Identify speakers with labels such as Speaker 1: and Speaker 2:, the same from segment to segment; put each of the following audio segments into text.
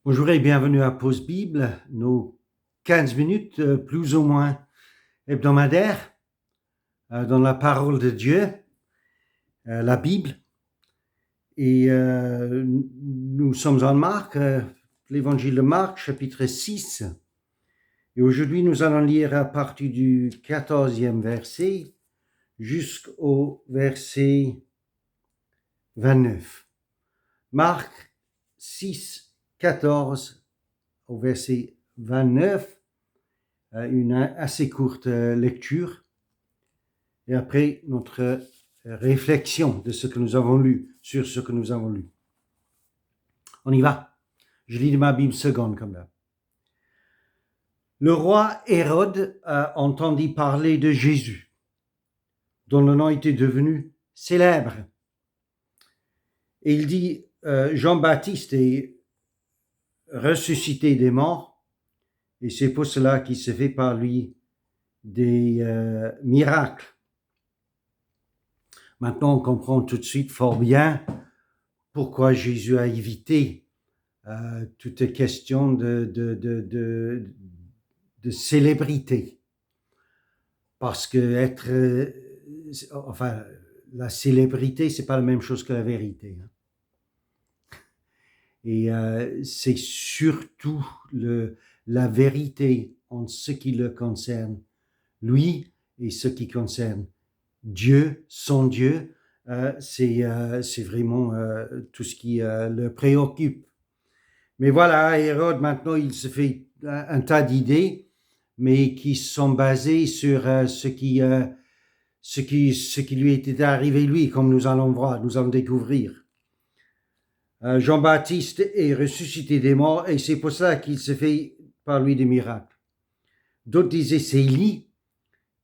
Speaker 1: Bonjour et bienvenue à Pause Bible, nos 15 minutes plus ou moins hebdomadaires dans la parole de Dieu, la Bible. Et nous sommes en Marc, l'évangile de Marc, chapitre 6. Et aujourd'hui, nous allons lire à partir du 14e verset jusqu'au verset 29. Marc 6, 14 au verset 29. Une assez courte lecture et après notre réflexion de ce que nous avons lu, sur ce que nous avons lu. On y va. Je lis de ma Bible seconde comme là. Le roi Hérode entendit parler de Jésus, dont le nom était devenu célèbre. Et il dit, Jean-Baptiste est ressuscité des morts, et c'est pour cela qu'il se fait par lui des miracles. Maintenant, on comprend tout de suite fort bien pourquoi Jésus a évité toute question de célébrité. Parce que la célébrité, c'est pas la même chose que la vérité. Et c'est surtout la vérité en ce qui le concerne, lui, et ce qui concerne Dieu, son Dieu, c'est vraiment tout ce qui le préoccupe. Mais voilà, Hérode, maintenant, il se fait un tas d'idées, mais qui sont basées sur ce qui lui était arrivé, lui, comme nous allons voir, nous allons découvrir. Jean-Baptiste est ressuscité des morts, et c'est pour ça qu'il se fait par lui des miracles. D'autres disaient c'est Élie,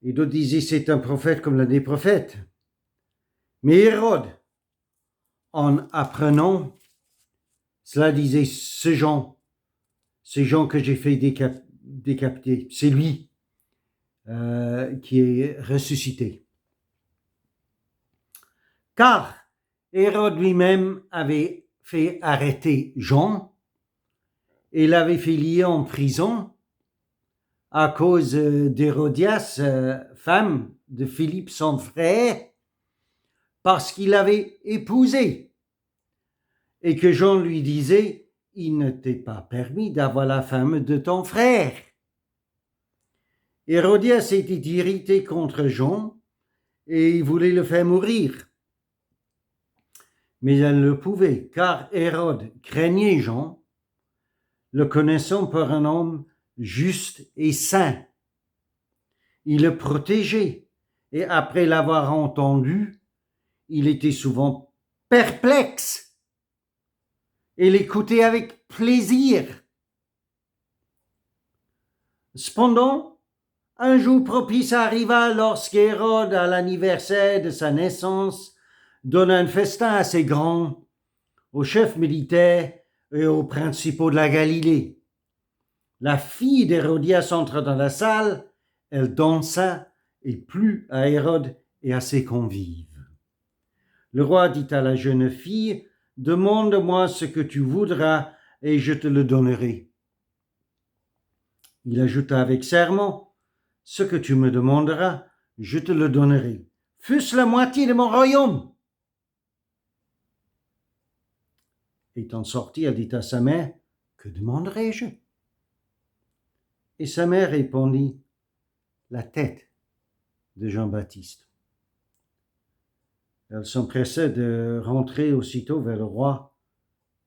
Speaker 1: et d'autres disaient c'est un prophète comme l'un des prophètes. Mais Hérode, en apprenant, cela disait, ces gens que j'ai fait décapiter, c'est lui qui est ressuscité. Car Hérode lui-même avait fait arrêter Jean et l'avait fait lier en prison à cause d'Hérodias, femme de Philippe son frère, parce qu'il l'avait épousée. Et que Jean lui disait, il ne t'est pas permis d'avoir la femme de ton frère. Hérodias était irrité contre Jean et il voulait le faire mourir. Mais elle ne le pouvait, car Hérode craignait Jean, le connaissant par un homme juste et saint. Il le protégeait, et après l'avoir entendu, il était souvent perplexe et l'écoutait avec plaisir. Cependant, un jour propice arriva lorsqu'Hérode, à l'anniversaire de sa naissance, donna un festin assez grand aux chefs militaires et aux principaux de la Galilée. La fille d'Hérodias entra dans la salle, elle dansa et plut à Hérode et à ses convives. Le roi dit à la jeune fille, « Demande-moi ce que tu voudras et je te le donnerai. » Il ajouta avec serment, « Ce que tu me demanderas, je te le donnerai, fût-ce la moitié de mon royaume. » Étant sortie, elle dit à sa mère, « Que demanderai-je » Et sa mère répondit, « La tête de Jean-Baptiste. » Elle s'empressa de rentrer aussitôt vers le roi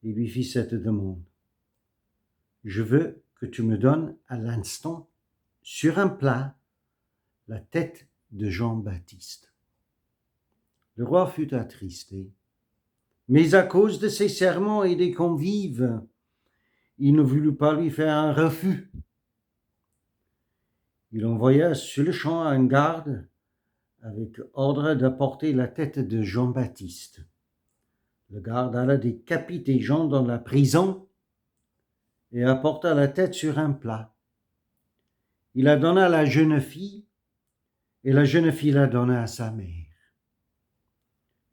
Speaker 1: et lui fit cette demande. « Je veux que tu me donnes à l'instant, sur un plat, la tête de Jean-Baptiste. » Le roi fut attristé, mais à cause de ses serments et des convives, il ne voulut pas lui faire un refus. Il envoya sur le champ un garde avec ordre d'apporter la tête de Jean-Baptiste. Le garde alla décapiter Jean dans la prison et apporta la tête sur un plat. Il la donna à la jeune fille et la jeune fille la donna à sa mère.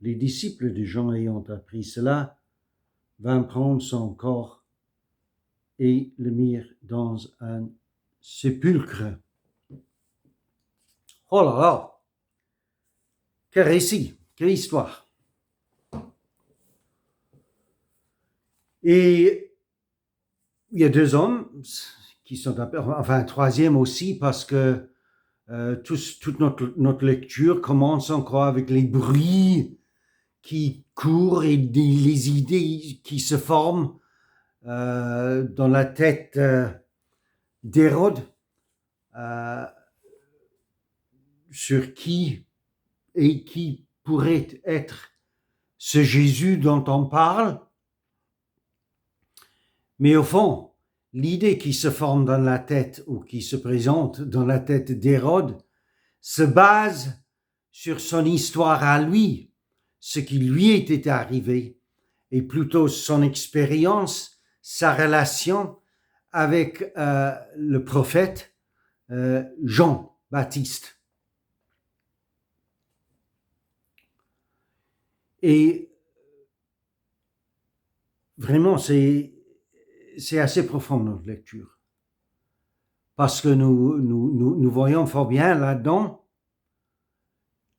Speaker 1: Les disciples de Jean ayant appris cela vinrent prendre son corps et le mirent dans un sépulcre. Oh là là! Quel récit, quelle histoire! Et il y a 2 hommes qui sont, enfin un troisième aussi, parce que toute notre lecture commence encore avec les bruits qui courent et les idées qui se forment dans la tête d'Hérode sur qui pourrait être ce Jésus dont on parle. Mais au fond, l'idée qui se forme dans la tête ou qui se présente dans la tête d'Hérode se base sur son histoire à lui, ce qui lui était arrivé, et plutôt son expérience, sa relation avec le prophète Jean-Baptiste. Et vraiment, c'est assez profond notre lecture. Parce que nous voyons fort bien là-dedans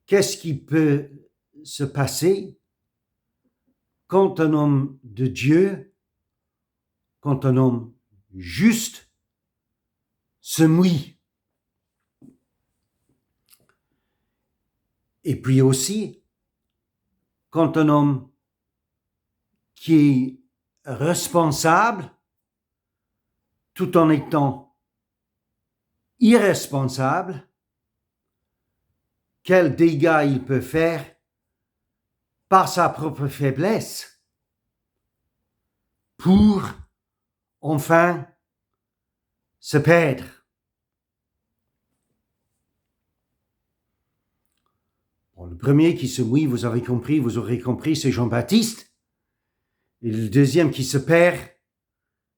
Speaker 1: qu'est-ce qui peut se passer quand un homme de Dieu, quand un homme juste se mouille. Et puis aussi, quand un homme qui est responsable, tout en étant irresponsable, quel dégât il peut faire par sa propre faiblesse pour enfin se perdre. Bon, le premier qui se mouille, vous aurez compris, c'est Jean-Baptiste. Et le deuxième qui se perd,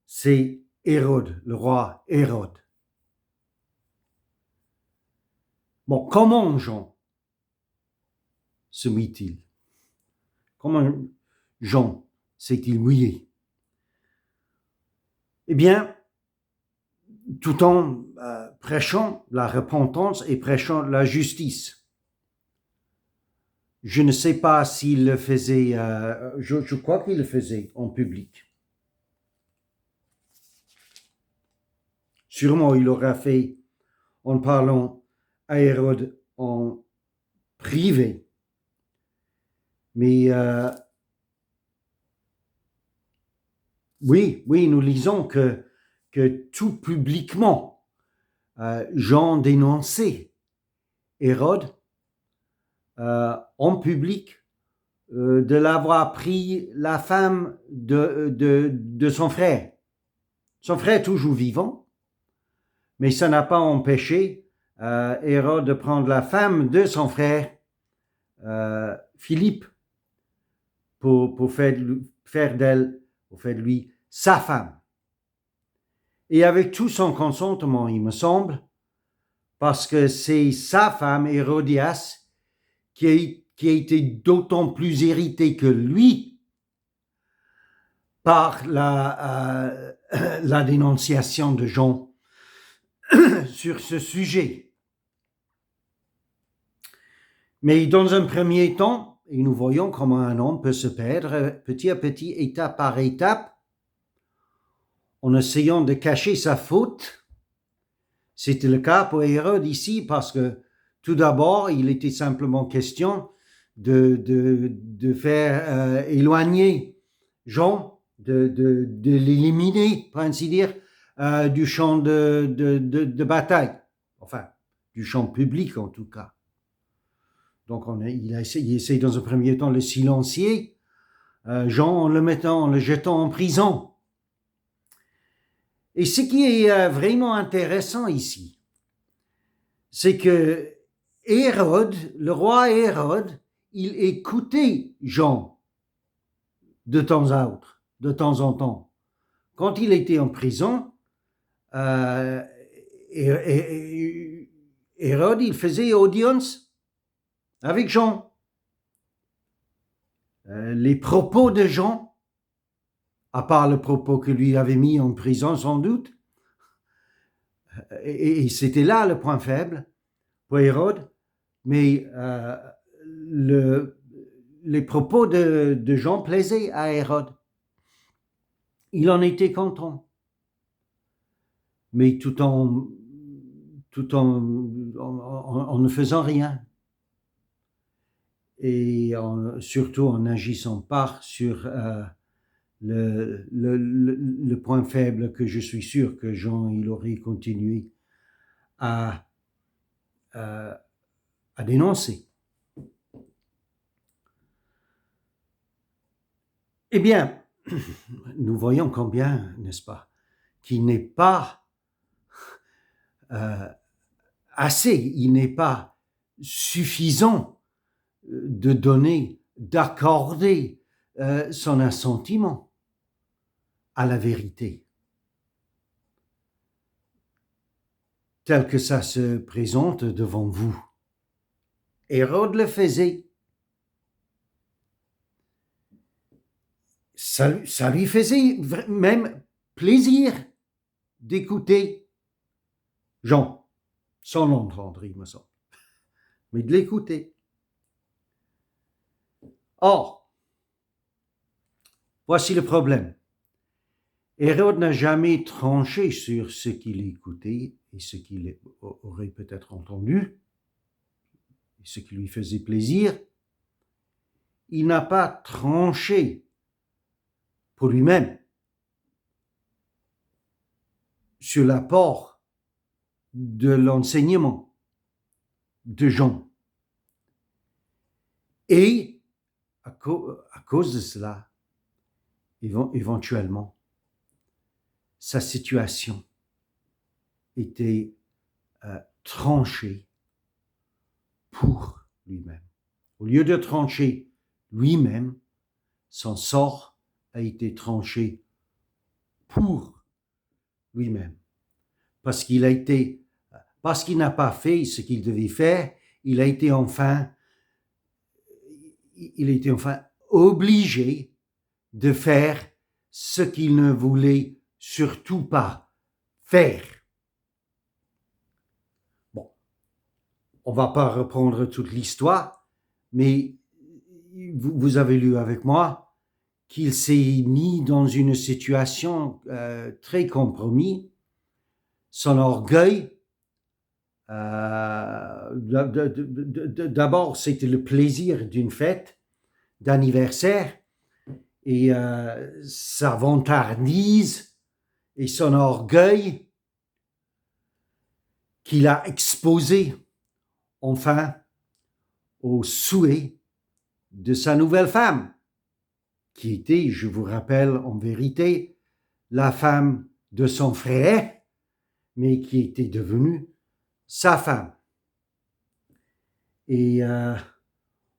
Speaker 1: c'est Hérode, le roi Hérode. Bon, comment Jean se mouille-t-il? Comment Jean s'est-il mouillé? Eh bien, tout en prêchant la repentance et prêchant la justice. Je ne sais pas s'il le faisait, je crois qu'il le faisait en public. Sûrement, il l'aura fait en parlant à Hérode en privé. Mais oui, nous lisons que tout publiquement, Jean dénonçait Hérode en public de l'avoir pris la femme de son frère. Son frère est toujours vivant, mais ça n'a pas empêché Hérode de prendre la femme de son frère, Philippe, pour faire de lui sa femme. Et avec tout son consentement, il me semble, parce que c'est sa femme, Hérodias, qui a été d'autant plus irritée que lui par la dénonciation de Jean sur ce sujet. Mais dans un premier temps, et nous voyons comment un homme peut se perdre petit à petit, étape par étape, en essayant de cacher sa faute. C'était le cas pour Hérode ici, parce que tout d'abord, il était simplement question de faire éloigner Jean, de l'éliminer, pour ainsi dire, du champ de bataille, enfin, du champ public en tout cas. Donc il essaie dans un premier temps de le silencier, Jean en le jetant en prison. Et ce qui est vraiment intéressant ici, c'est que Hérode, le roi Hérode, il écoutait Jean de temps à autre, de temps en temps. Quand il était en prison, Hérode, il faisait audience avec Jean. Les propos de Jean à part le propos que lui avait mis en prison sans doute. Et c'était là le point faible pour Hérode, mais les propos de Jean plaisaient à Hérode. Il en était content, mais tout en ne faisant rien et surtout en n'agissant pas sur le point faible que je suis sûr que Jean il aurait continué à, à, à dénoncer. Eh bien, nous voyons combien, n'est-ce pas, qu'il n'est pas assez, il n'est pas suffisant de donner, d'accorder son assentiment à la vérité, tel que ça se présente devant vous. Hérode le faisait. Ça lui faisait même plaisir d'écouter Jean, sans l'entendre, il me semble, mais de l'écouter. Or, voici le problème. Hérode n'a jamais tranché sur ce qu'il écoutait et ce qu'il aurait peut-être entendu, et ce qui lui faisait plaisir. Il n'a pas tranché pour lui-même sur l'apport de l'enseignement de Jean. Et à cause de cela, éventuellement, sa situation était tranchée pour lui-même. Au lieu de trancher lui-même, son sort a été tranché pour lui-même. Parce qu'il n'a pas fait ce qu'il devait faire, il a été enfin obligé de faire ce qu'il ne voulait surtout pas faire. Bon, on ne va pas reprendre toute l'histoire, mais vous avez lu avec moi qu'il s'est mis dans une situation très compromise. Son orgueil, d'abord, c'était le plaisir d'une fête d'anniversaire et sa vantardise et son orgueil qu'il a exposé enfin au souhait de sa nouvelle femme, qui était, je vous rappelle en vérité, la femme de son frère, mais qui était devenue sa femme. Et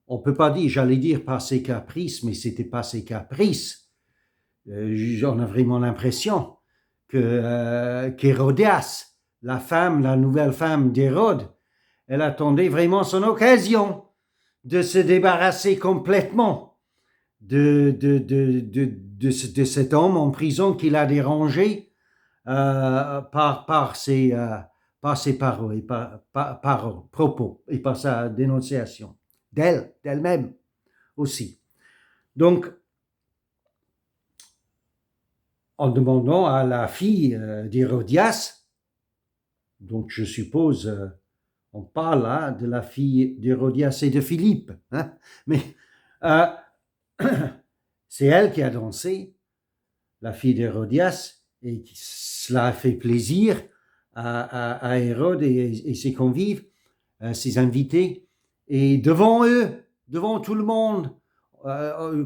Speaker 1: on ne peut pas dire, j'allais dire par ses caprices, mais ce n'était pas ses caprices. J'en ai vraiment l'impression qu'Hérodias, la nouvelle femme d'Hérode, elle attendait vraiment son occasion de se débarrasser complètement de cet homme en prison qui l'a dérangé par ses paroles, et par propos et par sa dénonciation d'elle-même aussi. Donc, en demandant à la fille d'Hérodias, donc je suppose, on parle là de la fille d'Hérodias et de Philippe, hein, mais c'est elle qui a dansé, la fille d'Hérodias, et cela a fait plaisir à Hérode et ses convives, ses invités, et devant eux, devant tout le monde,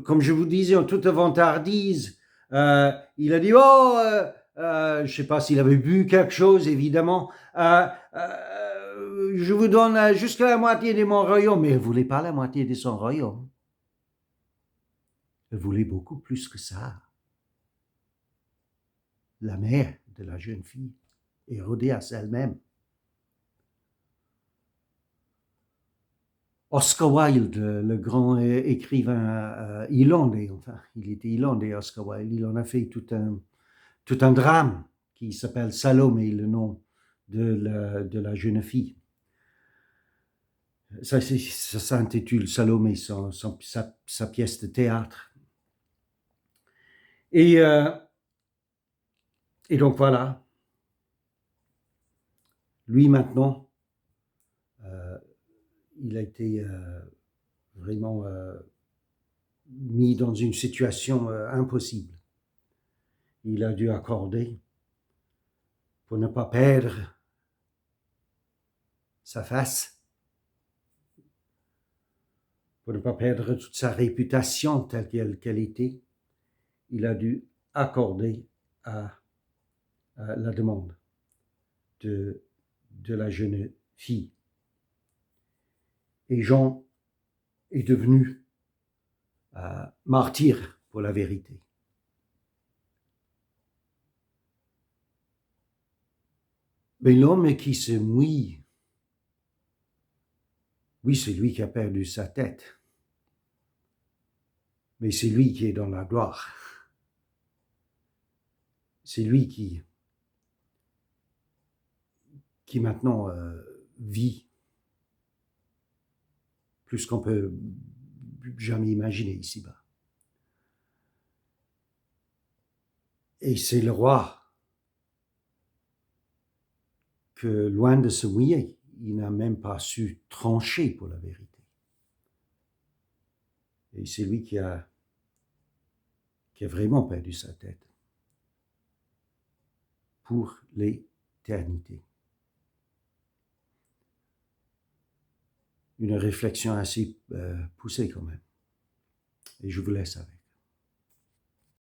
Speaker 1: comme je vous disais, en toute vantardise, il a dit, je ne sais pas s'il avait bu quelque chose, évidemment, je vous donne jusqu'à la moitié de mon royaume, mais elle ne voulait pas la moitié de son royaume. Elle voulait beaucoup plus que ça. La mère de la jeune fille, Hérodias elle-même. Oscar Wilde, le grand écrivain irlandais, enfin, il était irlandais, Oscar Wilde, il en a fait tout un drame qui s'appelle Salomé, le nom de la jeune fille. Ça s'intitule Salomé, sa pièce de théâtre. Et donc voilà, lui maintenant, il a été vraiment mis dans une situation impossible. Il a dû accorder pour ne pas perdre sa face, pour ne pas perdre toute sa réputation telle qu'elle était. Il a dû accorder à la demande de la jeune fille. Et Jean est devenu martyr pour la vérité. Mais l'homme qui se mouille, oui, c'est lui qui a perdu sa tête, mais c'est lui qui est dans la gloire. C'est lui qui maintenant vit plus qu'on peut jamais imaginer ici-bas. Et c'est le roi que, loin de se mouiller, il n'a même pas su trancher pour la vérité. Et c'est lui qui a vraiment perdu sa tête pour l'éternité. Une réflexion assez poussée quand même. Et je vous laisse avec.